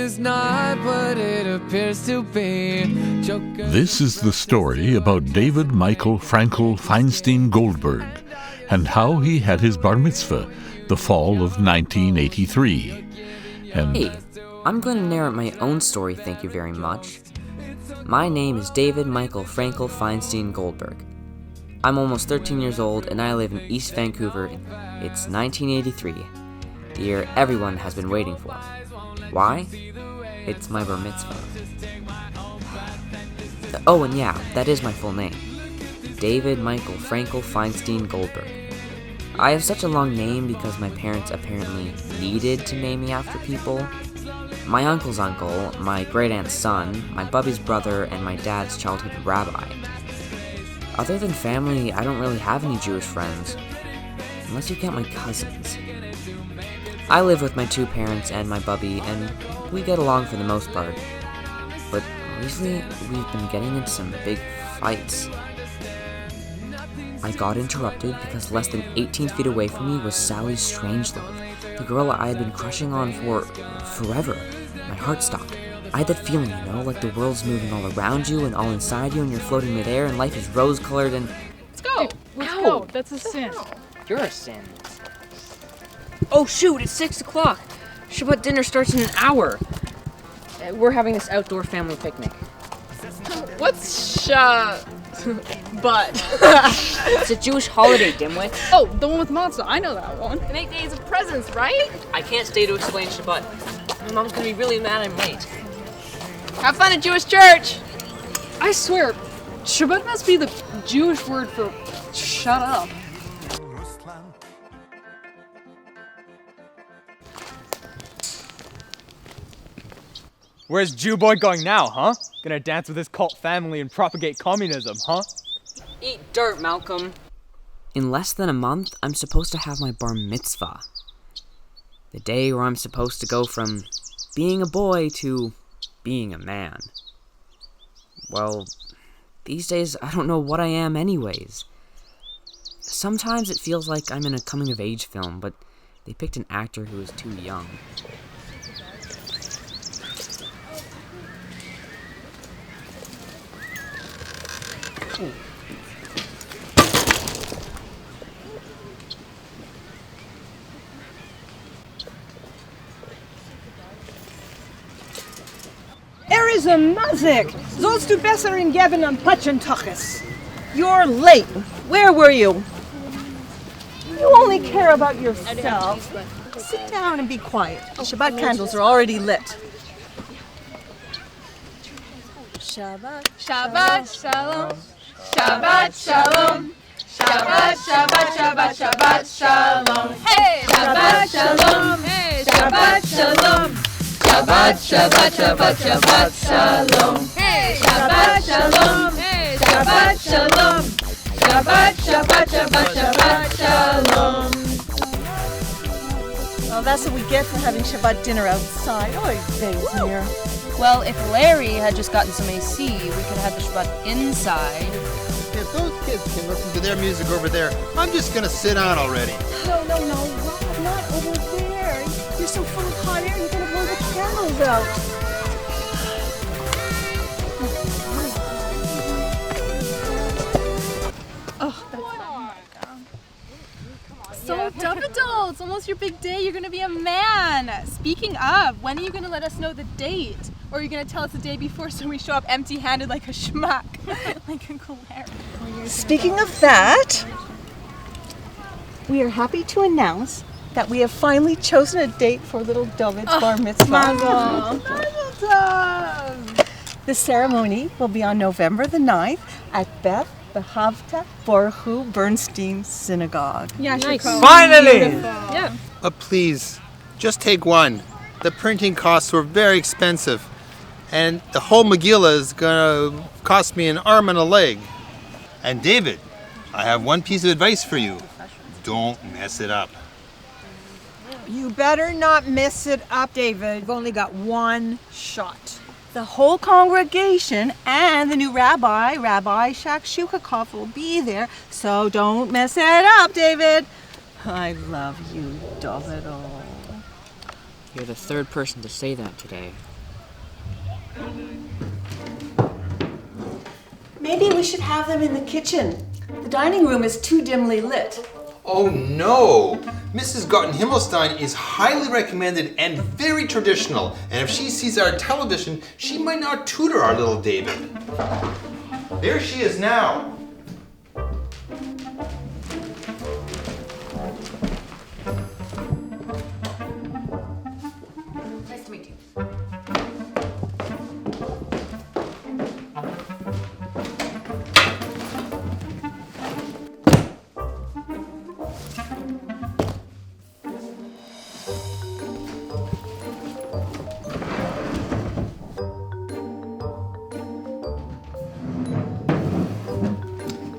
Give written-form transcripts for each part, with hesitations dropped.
is not what it appears to be. This is the story about David Michael Frankel Feinstein-Goldberg and how he had his bar mitzvah the fall of 1983. Hey, I'm going to narrate my own story, thank you very much. My name is David Michael Frankel Feinstein-Goldberg. I'm almost 13 years old and I live in East Vancouver. It's 1983, the year everyone has been waiting for. Why? It's my bar mitzvah. Oh, and yeah, that is my full name. David Michael Frankel Feinstein-Goldberg. I have such a long name because my parents apparently needed to name me after people. My uncle's uncle, my great-aunt's son, my bubby's brother, and my dad's childhood rabbi. Other than family, I don't really have any Jewish friends, unless you count my cousins. I live with my two parents and my bubby, and we get along for the most part. But recently, we've been getting into some big fights. I got interrupted because less than 18 feet away from me was Sally Strangelove, the girl I had been crushing on for forever. My heart stopped. I had that feeling, like the world's moving all around you and all inside you and you're floating midair and life is rose-colored and... Let's go! Let's go! That's a sin. You're a sin. Oh shoot, it's 6 o'clock. Shabbat dinner starts in an hour. We're having this outdoor family picnic. What's But. It's a Jewish holiday, dimwit. Oh, the one with matzah. I know that one. And 8 days of presents, right? I can't stay to explain Shabbat. My mom's gonna be really mad I'm late. Have fun at Jewish church! I swear, Shabbat must be the Jewish word for shut up. Where's Jew boy going now, huh? Gonna dance with his cult family and propagate communism, huh? Eat dirt, Malcolm. In less than a month, I'm supposed to have my bar mitzvah. The day where I'm supposed to go from being a boy to being a man. Well, these days I don't know what I am anyways. Sometimes it feels like I'm in a coming-of-age film, but they picked an actor who is too young. Is a mazik. Sollst du besseren geben an Patschentaches. You're late. Where were you? You only care about yourself. Sit down and be quiet. Shabbat candles are already lit. Shabbat. Shabbat shalom. Shabbat shalom. Shabbat, Shabbat, Shabbat, Shabbat shalom. Hey! Shabbat shalom. Hey! Shabbat shalom. Shabbat, Shabbat, Shabbat, Shabbat shalom. Hey! Shabbat shalom. Hey! Shabbat shalom. Shabbat, Shabbat, Shabbat, Shabbat shalom. Well, that's what we get for having Shabbat dinner outside. Oh, days near. Well, if Larry had just gotten some AC, we could have the Shabbat inside. If those kids can listen to their music over there, I'm just gonna sit down already. No, Rob, not over there. You're so full of hot air, you're gonna blow the candles out. So, Davido, it's almost your big day. You're going to be a man. Speaking of, when are you going to let us know the date? Or are you going to tell us the day before so we show up empty-handed like a schmuck? Like a glare. Speaking of that, we are happy to announce that we have finally chosen a date for little David's bar mitzvah. Mazel The ceremony will be on November the 9th at Beth Behavta Baruchu Bernstein Synagogue. Yeah, nice. Finally! Yeah. Please, just take one. The printing costs were very expensive, and the whole Megillah is gonna cost me an arm and a leg. And David, I have one piece of advice for you. Don't mess it up. You better not mess it up, David. You've only got one shot. The whole congregation and the new Rabbi Shakshukakov, will be there, so don't mess it up, David. I love you, Davido. You're the third person to say that today. Maybe we should have them in the kitchen. The dining room is too dimly lit. Oh no! Mrs. Gotten-Himmelstein is highly recommended and very traditional, and if she sees our television, she might not tutor our little David. There she is now. Nice to meet you.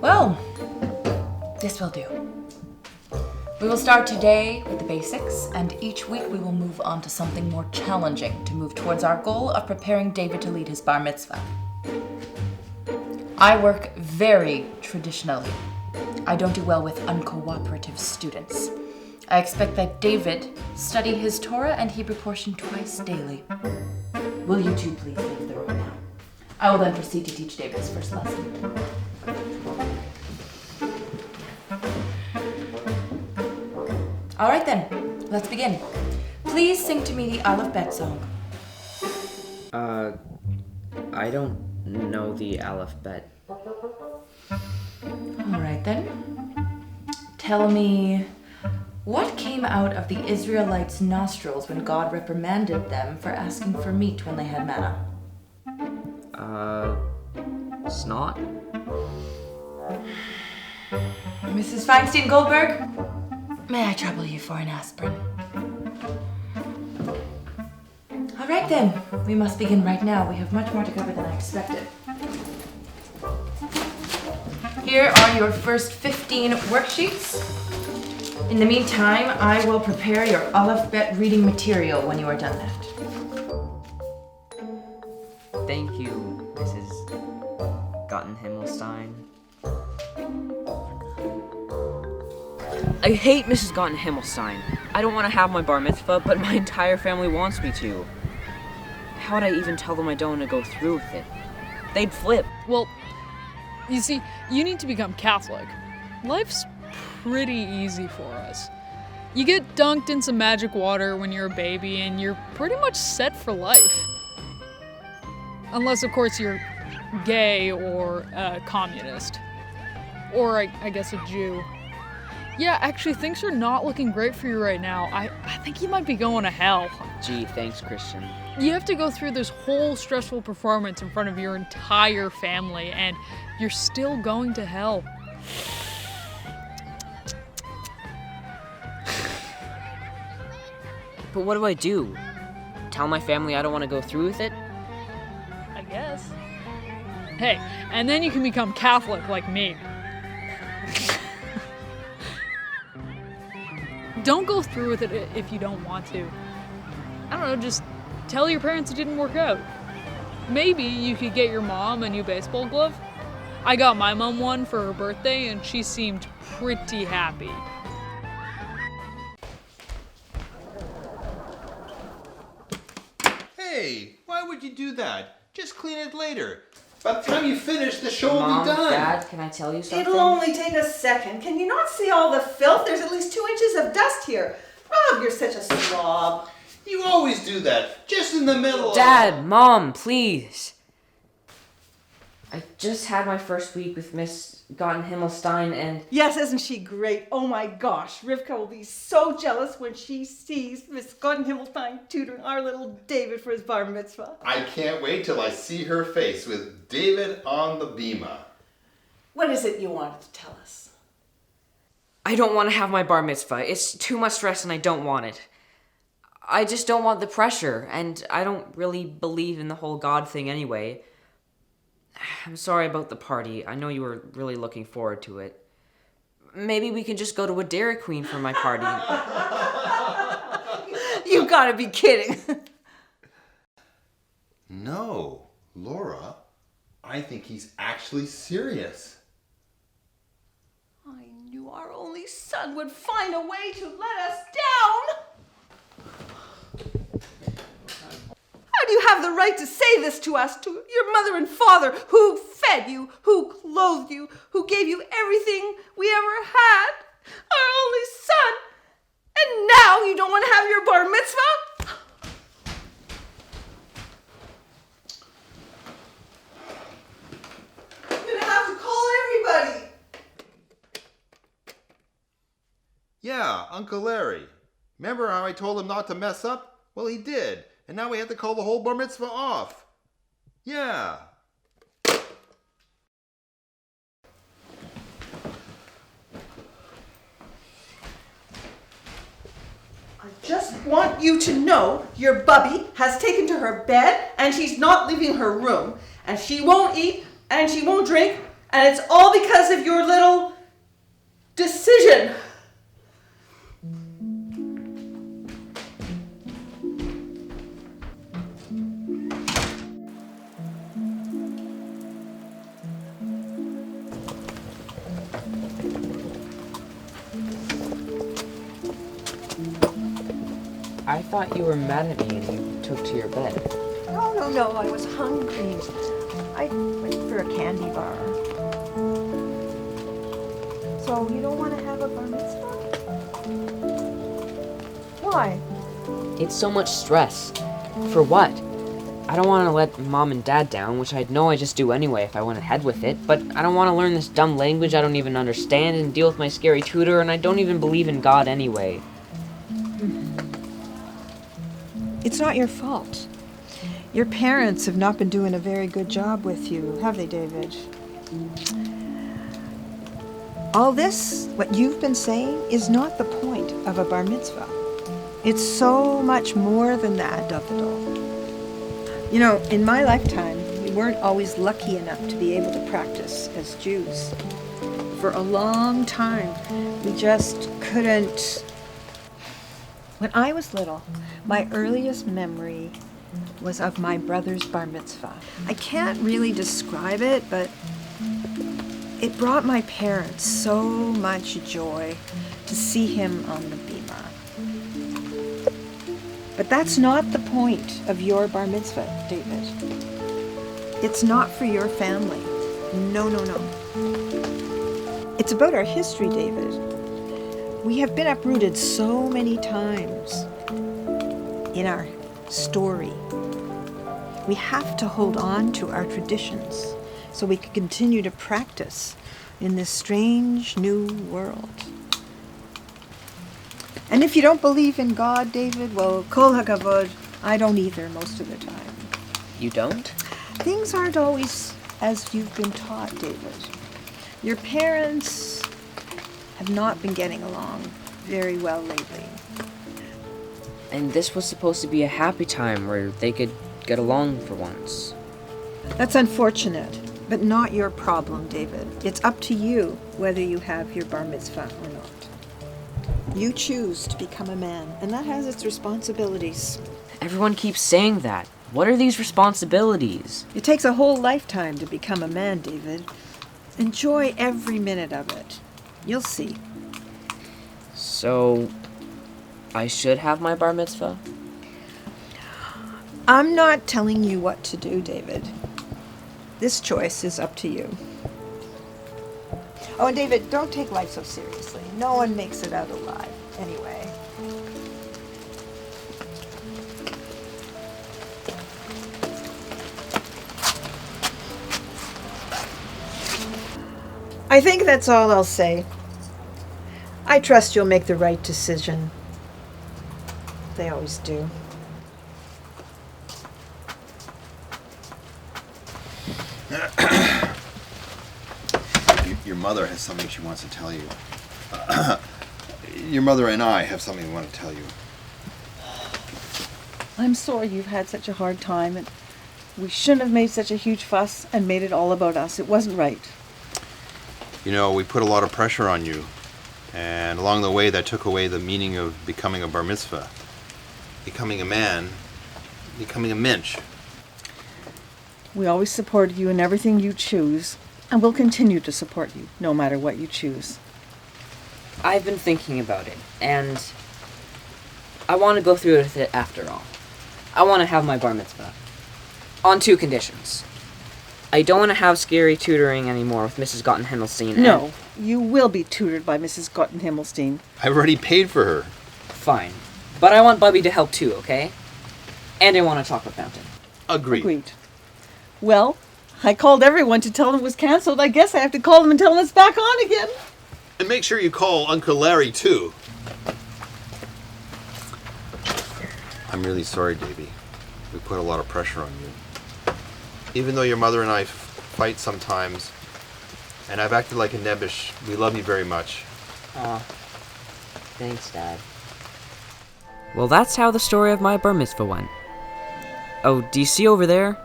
Well, this will do. We will start today with the basics, and each week we will move on to something more challenging to move towards our goal of preparing David to lead his bar mitzvah. I work very traditionally. I don't do well with uncooperative students. I expect that David study his Torah and Hebrew portion twice daily. Will you two please leave the room now? I will then proceed to teach David his first lesson. All right then, let's begin. Please sing to me the Aleph Bet song. I don't know the Aleph Bet. All right then. Tell me, what came out of the Israelites' nostrils when God reprimanded them for asking for meat when they had manna? Snot? Mrs. Feinstein-Goldberg, may I trouble you for an aspirin? All right then, we must begin right now. We have much more to cover than I expected. Here are your first 15 worksheets. In the meantime, I will prepare your Aleph Bet reading material when you are done that. Thank you, Mrs. Gotten-Himmelstein. I hate Mrs. Gotten-Himmelstein. I don't want to have my bar mitzvah, but my entire family wants me to. How would I even tell them I don't want to go through with it? They'd flip. Well, you see, you need to become Catholic. Life's pretty easy for us. You get dunked in some magic water when you're a baby, and you're pretty much set for life. Unless, of course, you're gay or a communist. Or, I guess, a Jew. Yeah, actually, things are not looking great for you right now. I think you might be going to hell. Gee, thanks, Christian. You have to go through this whole stressful performance in front of your entire family, and you're still going to hell. But what do I do? Tell my family I don't want to go through with it? I guess. Hey, and then you can become Catholic like me. Don't go through with it if you don't want to. I don't know, just tell your parents it didn't work out. Maybe you could get your mom a new baseball glove. I got my mom one for her birthday, and she seemed pretty happy. Hey, why would you do that? Just clean it later. By the time you finish, the show will Mom, be done. Dad, can I tell you something? It'll only take a second. Can you not see all the filth? There's at least 2 inches of dust here. Rob, you're such a slob. You always do that, just in the middle. Dad, Mom, please. I just had my first week with Miss Gotten-Himmelstein, and Yes, isn't she great? Oh my gosh, Rivka will be so jealous when she sees Miss Gotten-Himmelstein tutoring our little David for his bar mitzvah. I can't wait till I see her face with David on the bima. What is it you wanted to tell us? I don't want to have my bar mitzvah. It's too much stress and I don't want it. I just don't want the pressure, and I don't really believe in the whole God thing anyway. I'm sorry about the party. I know you were really looking forward to it. Maybe we can just go to a Dairy Queen for my party. You gotta be kidding. No, Laura, I think he's actually serious. I knew our only son would find a way to let us down. How do you have the right to say this to us, to your mother and father, who fed you, who clothed you, who gave you everything we ever had, our only son. And now you don't want to have your bar mitzvah? I'm going to have to call everybody. Yeah, Uncle Larry. Remember how I told him not to mess up? Well, he did. And now we have to call the whole bar mitzvah off. Yeah. I just want you to know your bubby has taken to her bed and she's not leaving her room. And she won't eat and she won't drink. And it's all because of your little decision. I thought you were mad at me and you took to your bed. No, I was hungry. I went for a candy bar. So you don't want to have a bar mitzvah? Why? It's so much stress. For what? I don't want to let Mom and Dad down, which I'd know I just do anyway if I went ahead with it, but I don't want to learn this dumb language I don't even understand and deal with my scary tutor, and I don't even believe in God anyway. It's not your fault. Your parents have not been doing a very good job with you, have they, David? All this, what you've been saying, is not the point of a bar mitzvah. It's so much more than that, Davidol. You know, in my lifetime, we weren't always lucky enough to be able to practice as Jews. For a long time, we just couldn't. When I was little, my earliest memory was of my brother's bar mitzvah. I can't really describe it, but it brought my parents so much joy to see him on the bima. But that's not the point of your bar mitzvah, David. It's not for your family. No. It's about our history, David. We have been uprooted so many times in our story. We have to hold on to our traditions so we can continue to practice in this strange new world. And if you don't believe in God, David, well, kol hakavod, I don't either most of the time. You don't? Things aren't always as you've been taught, David. Your parents have not been getting along very well lately. And this was supposed to be a happy time where they could get along for once. That's unfortunate, but not your problem, David. It's up to you whether you have your bar mitzvah or not. You choose to become a man, and that has its responsibilities. Everyone keeps saying that. What are these responsibilities? It takes a whole lifetime to become a man, David. Enjoy every minute of it. You'll see. So, I should have my bar mitzvah? I'm not telling you what to do, David. This choice is up to you. Oh, and David, don't take life so seriously. No one makes it out alive, anyway. I think that's all I'll say. I trust you'll make the right decision. They always do. Your mother has something she wants to tell you. Your mother and I have something we want to tell you. I'm sorry you've had such a hard time, and we shouldn't have made such a huge fuss and made it all about us. It wasn't right. You know, we put a lot of pressure on you, and along the way that took away the meaning of becoming a bar mitzvah. Becoming a man, becoming a mensch. We always supported you in everything you choose, and we'll continue to support you, no matter what you choose. I've been thinking about it, and I want to go through with it after all. I want to have my bar mitzvah. On 2 conditions. I don't want to have scary tutoring anymore with Mrs. Gotten-Himmelstein. No, you will be tutored by Mrs. Gotten-Himmelstein. I've already paid for her. Fine. But I want Bubby to help too, okay? And I want a chocolate fountain. Agreed. Well, I called everyone to tell them it was canceled. I guess I have to call them and tell them it's back on again. And make sure you call Uncle Larry, too. I'm really sorry, Davy. We put a lot of pressure on you. Even though your mother and I fight sometimes, and I've acted like a nebbish, we love you very much. Aw. Thanks, Dad. Well, that's how the story of my bar mitzvah went. Oh, do you see over there?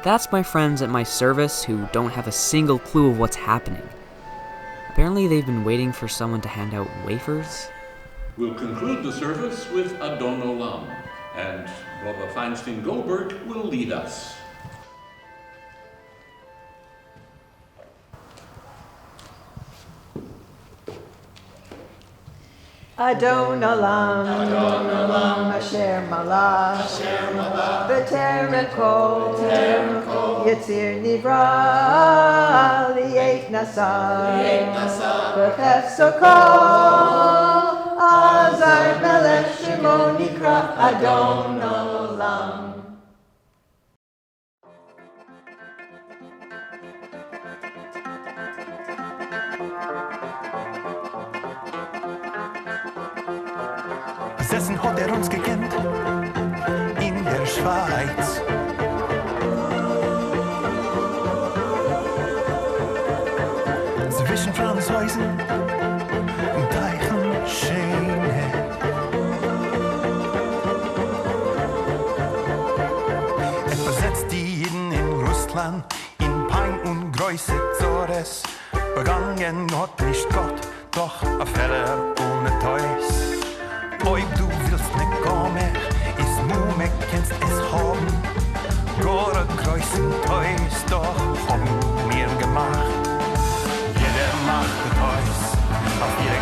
That's my friends at my service who don't have a single clue of what's happening. Apparently they've been waiting for someone to hand out wafers. We'll conclude the service with Adon Olam, and Rabbi Feinstein-Goldberg will lead us. Adon Olam, Asher Malach, B'terem Kol, Yitzir Nivra, Li'et Nasar, B'chefso Kol, Azar Melech Shemo Nikra Adon Olam. Besessen hat uns gekannt in der Schweiz. Zwischen Franzhäusern und Teichenschäne. Besetzt die Jeden in Russland in Pein und Größe Zores. Begangen hat nicht Gott, doch a Feller ohne Teus. Ob du willst ne kommen, ist Mume, kennst es haben. Gore kreuzen Teus, doch haben mir gemacht. Jeder macht Teus, auf ihre